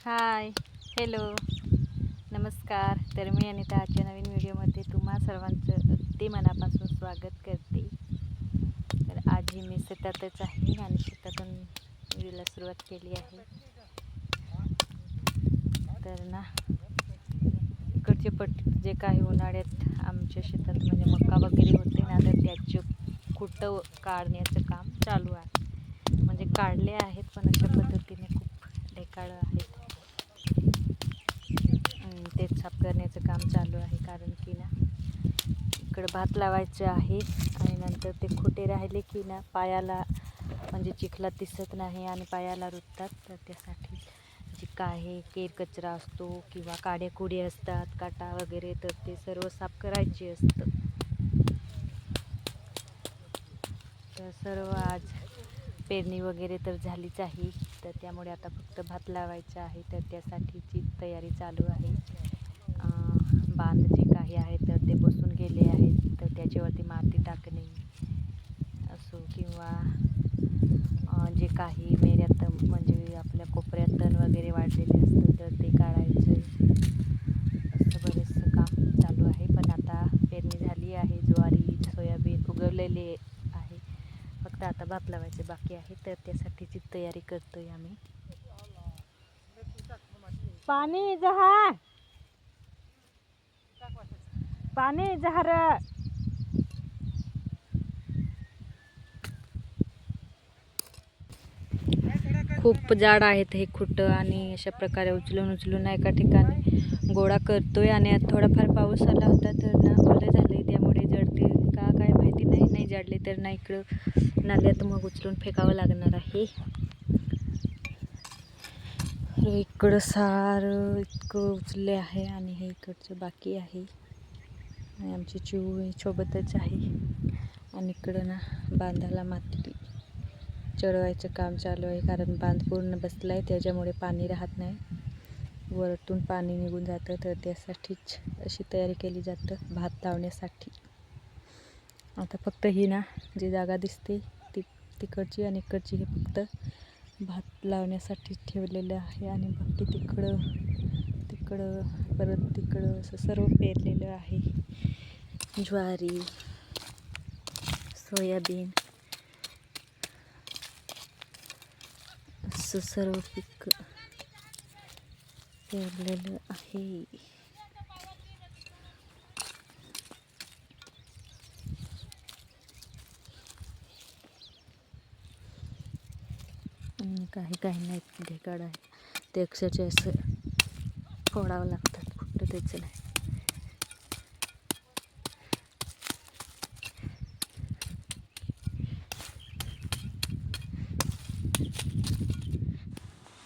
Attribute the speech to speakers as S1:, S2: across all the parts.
S1: हाय, hello, नमस्कार. तर मी अनिता आजच्या नवीन व्हिडिओमध्ये तुम्हा सर्वांचं अगदी मनापासून स्वागत करते. तर आजही मी शेतातच आहे आणि शेतातून व्हिडिओला सुरुवात केली आहे. तर ना इकडचे जे काही उन्हाळ्यात आमच्या शेतात म्हणजे मका वगैरे होते ना, तर त्याचे खुटं काढण्याचं काम चालू आहे. म्हणजे काढले आहेत पण अशा पद्धतीने खूप ढेकाळं आहेत. तेच साफ करण्याचं काम चालू आहे, कारण की ना इकडं भात लावायचं आहे आणि नंतर ते खोटे राहिले की ना पायाला म्हणजे चिखलात दिसत नाही आणि पायाला रुततात. तर त्यासाठी जे काही केर कचरा असतो किंवा काड्याकुडी असतात, काटा वगैरे, तर ते सर्व साफ करायचे असतं. तर सर्व आज पेरणी वगैरे तर झालीच आहे. तर त्यामुळे आता फक्त भात लावायचं आहे. तर त्यासाठीची तयारी चालू आहे. बांध जे काही आहे तर ते बसून गेले आहेत. तर त्याच्यावरती माती टाकणे असो किंवा जे काही मेऱ्यात म्हणजे आपल्या कोपऱ्यात तण वगैरे वाढलेले असतं तर ते काढायचं, असं बरेचसं काम चालू आहे. पण आता पेरणी झाली आहे. ज्वारी, सोयाबीन उगवलेले आहे. फक्त आता भात लावायचे बाकी आहे. तर त्यासाठीची तयारी करतोय आम्ही. पाणी जहा पाणी जहार खूप जाड आहेत हे खुटं आणि अशा प्रकारे उचलून एका ठिकाणी गोळा करतोय. आणि थोडाफार पाऊस आला होता तर ना ओलं झाले, त्यामुळे जडते का काय माहिती नाही जडले तर ना इकडं नाल्यात मग उचलून फेकावं लागणार आहे. इकडं सारं इतकं उचलले आहे आणि हे इकडचं बाकी आहे. आणि आमची चिऊ सोबतच आहे. आणि इकडं ना बांधाला माती चढवायचं काम चालू आहे, कारण बांध पूर्ण बसला आहे त्याच्यामुळे पाणी राहत नाही, वरतून पाणी निघून जातं. तर त्यासाठीच अशी तयारी केली जातं भात लावण्यासाठी. आता फक्त ही ना जी जागा दिसते ती तिकडची आणि इकडची हे फक्त भात लावण्यासाठी ठेवलेलं आहे. आणि बाकी तिकडं परत तिकडं असं सर्व पेरलेलं आहे. ज्वारी, सोयाबीन असं सर्व पीक पेरलेलं आहे. काही नाही ढेकाळ आहे ते अक्षरशः असं फोडावं लागतात, कुठं त्याचं नाही.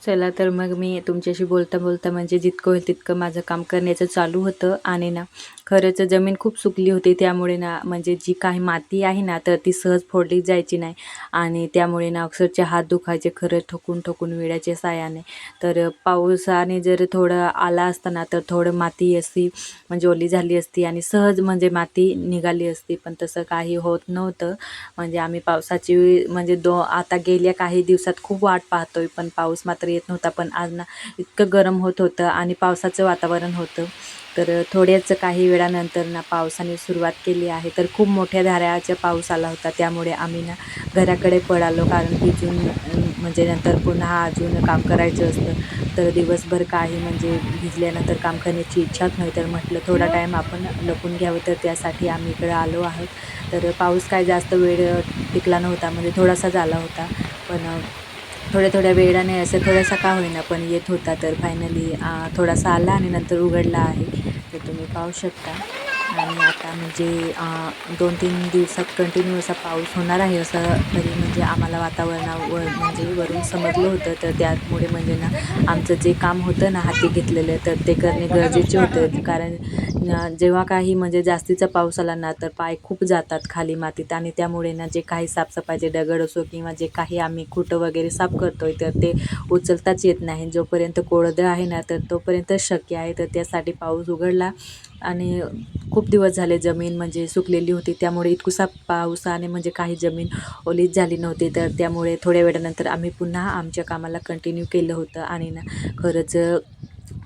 S1: चला तर मग मी तुमच्याशी बोलता म्हणजे जितकं होईल तितकं माझं काम करण्याचं चालू होतं. आणि ना खरंच जमीन खूप सुकली होती, त्यामुळे ना म्हणजे जी काही माती आहे ना तर ती सहज फोडली जायची नाही. आणि त्यामुळे ना अक्षरशः हात दुखायचे खरंच ठोकून विळ्याच्या साहाय्याने. तर पावसाने जर थोडं आला असता ना तर थोडं माती अशी म्हणजे ओली झाली असती आणि सहज म्हणजे माती निघाली असती, पण तसं काही होत नव्हतं. म्हणजे आम्ही पावसाची म्हणजे आता गेल्या काही दिवसात खूप वाट पाहतोय, पण पाऊस मात्र येत नव्हता. पण आज ना इतकं गरम होत होतं आणि पावसाचं वातावरण होतं. तर थोड्याच काही वेळानंतर ना पावसाने सुरुवात केली आहे. तर खूप मोठ्या धाराचा पाऊस आला होता, त्यामुळे आम्ही ना घराकडे पळालो, कारण की म्हणजे नंतर पुन्हा अजून काम करायचं असतं. तर दिवसभर काही म्हणजे भिजल्यानंतर काम करण्याची इच्छाच नाही. तर म्हटलं थोडा टाईम आपण लपून घ्यावं, तर त्यासाठी आम्ही इकडं आलो आहोत. तर पाऊस काय जास्त वेळ टिकला नव्हता, म्हणजे थोडासा झाला होता, पण थोड्या वेळाने असं थोडासा का होईना पण येत होता. तर फायनली थोडासा आला आणि नंतर उघडला आहे, तर तुम्ही पाहू शकता. आणि आता म्हणजे 2-3 दिवसात कंटिन्यू असा पाऊस होणार आहे असं तरी म्हणजे आम्हाला वातावरणावर म्हणजे वरून समजलं होतं. तर त्यामुळे म्हणजे ना आमचं जे काम होतं ना हाती घेतलेलं, तर ते करणे गरजेचे होतं. कारण जेव्हा काही म्हणजे जास्तीचा पाऊस आला ना तर पाय खूप जातात खाली मातीत, आणि त्यामुळे ना जे काही साफसफाईचे दगड असो किंवा जे काही आम्ही खुटं वगैरे साफ करतोय तर ते उचलताच येत नाही. जोपर्यंत कोरडं आहे ना तर तोपर्यंत शक्य आहे. तर त्यासाठी पाऊस उघडला आणि खूप दिवस झाले जमीन म्हणजे सुकलेली होती, त्यामुळे इतकुसा पावसाने म्हणजे काही जमीन ओलीच झाली नव्हती. तर त्यामुळे थोड्या वेळानंतर आम्ही पुन्हा आमच्या कामाला कंटिन्यू केलं होतं. आणि ना खरंच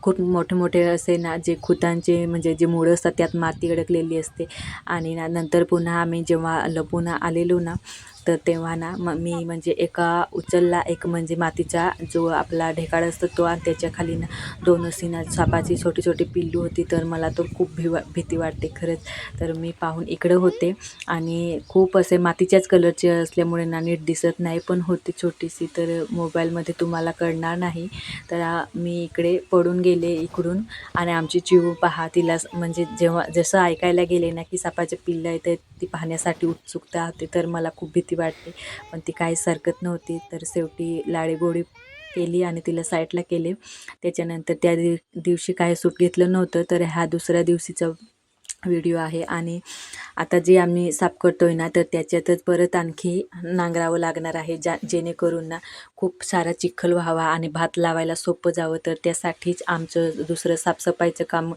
S1: खूप मोठे मोठे असे ना जे खुटांचे म्हणजे जे मुळं असतात त्यात माती अडकलेली असते. आणि ना नंतर पुन्हा आम्ही जेव्हा लपून आलेलो ना, तर तेव्हा ना मी म्हणजे उचलला एक म्हणजे मातीचा जो आपला ढेकाळ असतो तो, आणि त्याच्या खाली ना 2 अशी ना सापाची छोटी छोटी पिल्लू होती. तर मला तर खूप भीती वाटते खरंच. तर मी पाहून इकडं होते आणि खूप असे मातीच्याच कलरचे असल्यामुळे ना नीट दिसत नाही, पण होती छोटीशी, तर मोबाईलमध्ये तुम्हाला कळणार नाही. तर मी इकडे पडून गेले इकडून. आणि आमची चिऊ पहा, तिला म्हणजे जेव्हा जसं ऐकायला गेले ना की सापाचे पिल्लं आहे, तर ती पाहण्यासाठी उत्सुकता होती. तर मला खूप भीती वाटते, पण ती काही सरकत नव्हती. तर शेवटी लाडीगोडी केली आणि तिला साईडला केले. त्याच्यानंतर त्या दिवशी काही सूट घेतलं नव्हतं. तर हा दुसऱ्या दिवशीचा व्हिडिओ आहे. आणि आता जे आम्ही साफ करतोय ना, तर त्याच्यातच परत आणखी नांगरावं लागणार आहे, जेणेकरून ना खूप सारा चिखल व्हावा आणि भात लावायला सोपं जावं. तर त्यासाठीच आमचं दुसरं साफसफाईचं काम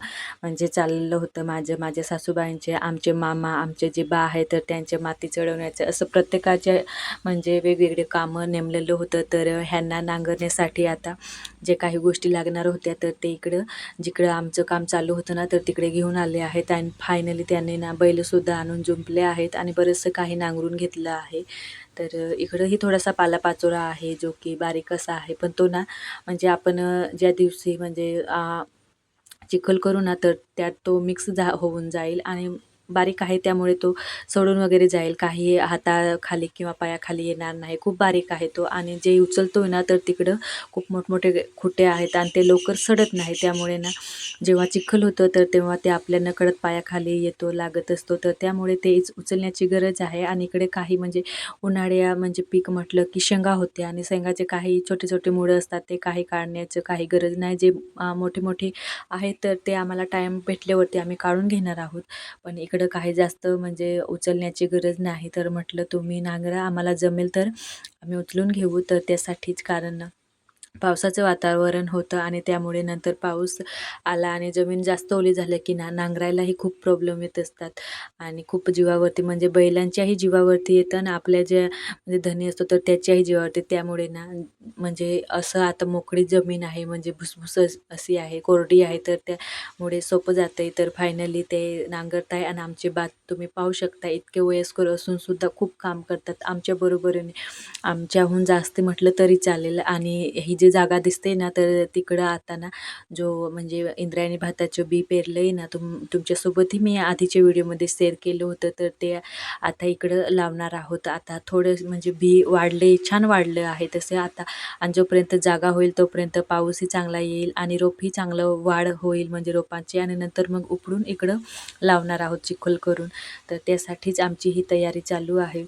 S1: म्हणजे चाललं होतं. माझ्या सासूबाईंचे, आमचे मामा, आमचे जे बा आहे तर त्यांचे माती चढवण्याचं, असं प्रत्येकाचे म्हणजे वेगवेगळे कामं नेमलेलं होतं. तर ह्यांना नांगरण्यासाठी आता जे काही गोष्टी लागणार होत्या, तर ते जिकडं आमचं काम चालू होतं ना, तर तिकडे घेऊन आले आहेत. आणि फायनली त्यांनी ना बैलसुद्धा आणून जुंपले आहेत आणि बरंचसं काही नांगरून घेतलं आहे. तर इकडंही थोडासा पालापाचोळा आहे, जो की बारीक असा आहे, पण तो ना म्हणजे आपण ज्या दिवशी म्हणजे चिखल करू ना, तर त्यात तो मिक्स होऊन जाईल आणि बारीक आहे, त्यामुळे तो सोडून वगैरे जाईल. काही हाताखाली किंवा पायाखाली येणार नाही. खूप बारीक आहे तो. आणि जे उचलतोय ना, तर तिकडं खूप मोठमोठे खुटे आहेत आणि ते लवकर सडत नाही. त्यामुळे ना जेव्हा चिखल होतं, तर तेव्हा ते आपल्या नकळत पायाखाली येतो, लागत असतो. तर त्यामुळे ते उचलण्याची गरज आहे. आणि इकडे काही म्हणजे उन्हाळ्या म्हणजे पीक म्हटलं की शेंगा होते, आणि शेंगाचे काही छोटे छोटे मुळं असतात, ते काही काढण्याचं काही गरज नाही. जे मोठे मोठे आहेत, तर ते आम्हाला टाईम भेटल्यावरती आम्ही काढून घेणार आहोत. पण इकडं काही जास्त म्हणजे उचलण्याची गरज नाही. तर म्हटलं तुम्ही नांगरा, आम्हाला जमेल तर आम्ही उचलून घेऊ. तर त्यासाठीच, कारण पावसाचं वातावरण होतं आणि त्यामुळे नंतर पाऊस आला आणि जमीन जास्त ओली झालं की नांगरायलाही खूप प्रॉब्लेम येत असतात. आणि खूप जीवावरती म्हणजे बैलांच्याही जीवावरती येतं आणि आपल्या ज्या म्हणजे धनी असतो तर त्याच्याही जीवावरती. त्यामुळे ना म्हणजे असं आता मोकळी जमीन आहे, म्हणजे भुसभुस अशी आहे, कोरडी आहे, तर त्यामुळे सोपं जातं आहे. तर फायनली ते नांगरत आहे आणि आमचे बात तुम्ही पाहू शकता, इतके वयस्कर असूनसुद्धा खूप काम करतात आमच्या बरोबरीने, आमच्याहून जास्त म्हटलं तरी चालेल. आणि ही जी जागा दिसते ना, तर तिकडं आता ना जो म्हणजे इंद्रायणी भाताचं बी पेरलं आहे ना, तुमच्यासोबतही मी आधीच्या व्हिडिओमध्ये शेअर केलं होतं. तर ते आता इकडं लावणार आहोत. आता थोडं म्हणजे बी वाढले, छान वाढलं आहे तसे आता. आणि जोपर्यंत जागा होईल तोपर्यंत पाऊसही चांगला येईल आणि रोपही चांगलं वाढ होईल म्हणजे रोपांची, आणि नंतर मग उपडून इकडं लावणार आहोत चिखल करून. तर त्यासाठीच आमची ही तयारी चालू आहे.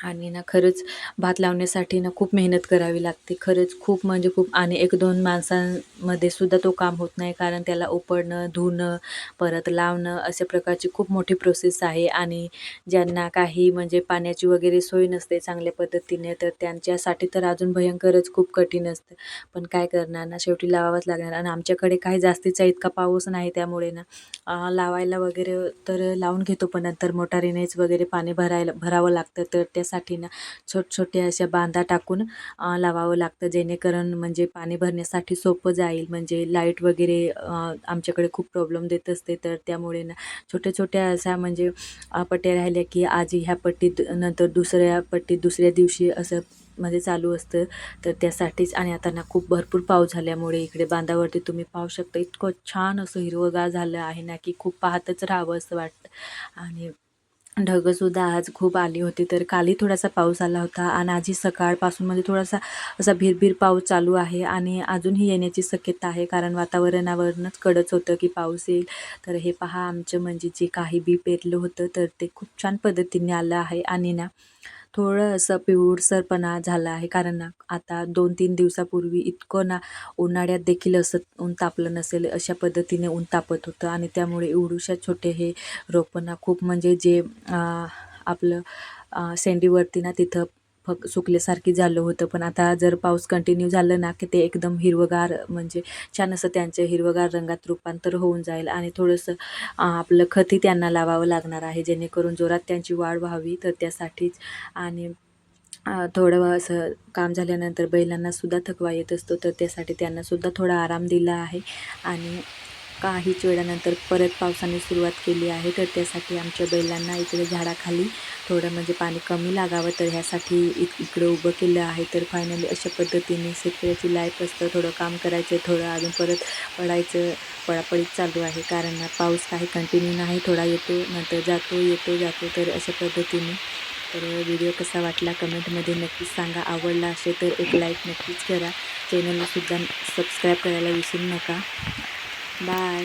S1: आणि ना खरंच भात लावण्यासाठी ना खूप मेहनत करावी लागते, खरंच खूप म्हणजे खूप. आणि 1-2 माणसांमध्ये सुद्धा तो काम होत नाही, कारण त्याला उपडणं, धुणं, परत लावणं, अशा प्रकारची खूप मोठी प्रोसेस आहे. आणि ज्यांना काही म्हणजे पाण्याची वगैरे सोय नसते चांगल्या पद्धतीने, तर त्यांच्यासाठी तर अजून भयंकरच खूप कठीण असतं. पण काय करणार ना, शेवटी लावावंच लागणार. आणि आमच्याकडे काही जास्तीचा इतका पाऊस नाही, त्यामुळे ना लावायला वगैरे तर लावून घेतो, पण नंतर मोटारीनेच वगैरे पाणी भरावं लागतं. तर त्यासाठी ना छोट्या अशा बांधा टाकून लावावं लागतं, जेणेकरून म्हणजे पाणी भरण्यासाठी सोपं जाईल. म्हणजे लाईट वगैरे आमच्याकडे खूप प्रॉब्लेम देत असते, तर त्यामुळे ना छोट्या अशा म्हणजे पट्ट्या राहिल्या की आज ह्या पट्टीत, नंतर दुसऱ्या पट्टीत दुसऱ्या दिवशी, असं मध्ये चालू असतं. तर त्यासाठीच. आणि आता ना खूप भरपूर पाऊस झाल्यामुळे इकडे बांधावरती तुम्ही पाहू शकता, इतकं छान असं हिरवंगार झालं आहे ना, की खूप पाहतच राहावं असं वाटतं. आणि ढगंसुद्धा आज खूप आली होती. तर कालही थोडासा पाऊस आला होता आणि आजही सकाळपासून म्हणजे थोडासा असा भिरभिर पाऊस चालू आहे आणि अजूनही येण्याची शक्यता आहे, कारण वातावरणावरूनच कळत होतं की पाऊस येईल. तर हे पहा, आमचं म्हणजे जे काही बी पेरलं होतं, तर ते खूप छान पद्धतीने आलं आहे. आणि ना थोडं असं पिवळसरपणा झाला आहे, कारण ना आता 2-3 दिवसापूर्वी इतकं ना उन्हाळ्यात देखील असं ऊन तापलं नसेल अशा पद्धतीने ऊन तापत होतं. आणि त्यामुळे एवढूशा छोटे हे रोपं ना खूप म्हणजे जे आपलं शेंडीवरती ना तिथं सुकल्यासारखी झालं होतं. पण आता जर पाऊस कंटिन्यू झालं ना की ते एकदम हिरवगार म्हणजे छान असं त्यांचं हिरवगार रंगात रूपांतर होऊन जाईल. आणि थोडंसं आपलं खतही त्यांना लावावं लागणार आहे, जेणेकरून जोरात त्यांची वाढ व्हावी. तर त्यासाठीच आणि थोडं असं काम झाल्यानंतर बैलांनासुद्धा थकवा येत असतो, तर त्यासाठी त्यांनासुद्धा थोडा आराम दिला आहे. आणि काहीच वेळानंतर परत पावसाने सुरुवात केली आहे. तर त्यासाठी आमच्या बैलांना इकडे झाडाखाली थोडं म्हणजे पाणी कमी लागावं, तर ह्यासाठी इकडं उभं केलं आहे. तर फायनली अशा पद्धतीने शेतकऱ्याची लाईफ असतं, थोडं काम करायचं, थोडं अजून परत पडायचं, पळापळीच चालू आहे. कारण पाऊस काही कंटिन्यू नाही, थोडा येतो नंतर जातो, येतो जातो. तर अशा पद्धतीने. तर व्हिडिओ कसा वाटला कमेंटमध्ये नक्कीच सांगा. आवडला असेल तर एक लाईक नक्कीच करा. चॅनलला सुद्धा सबस्क्राईब करायला विसरू नका. बाय.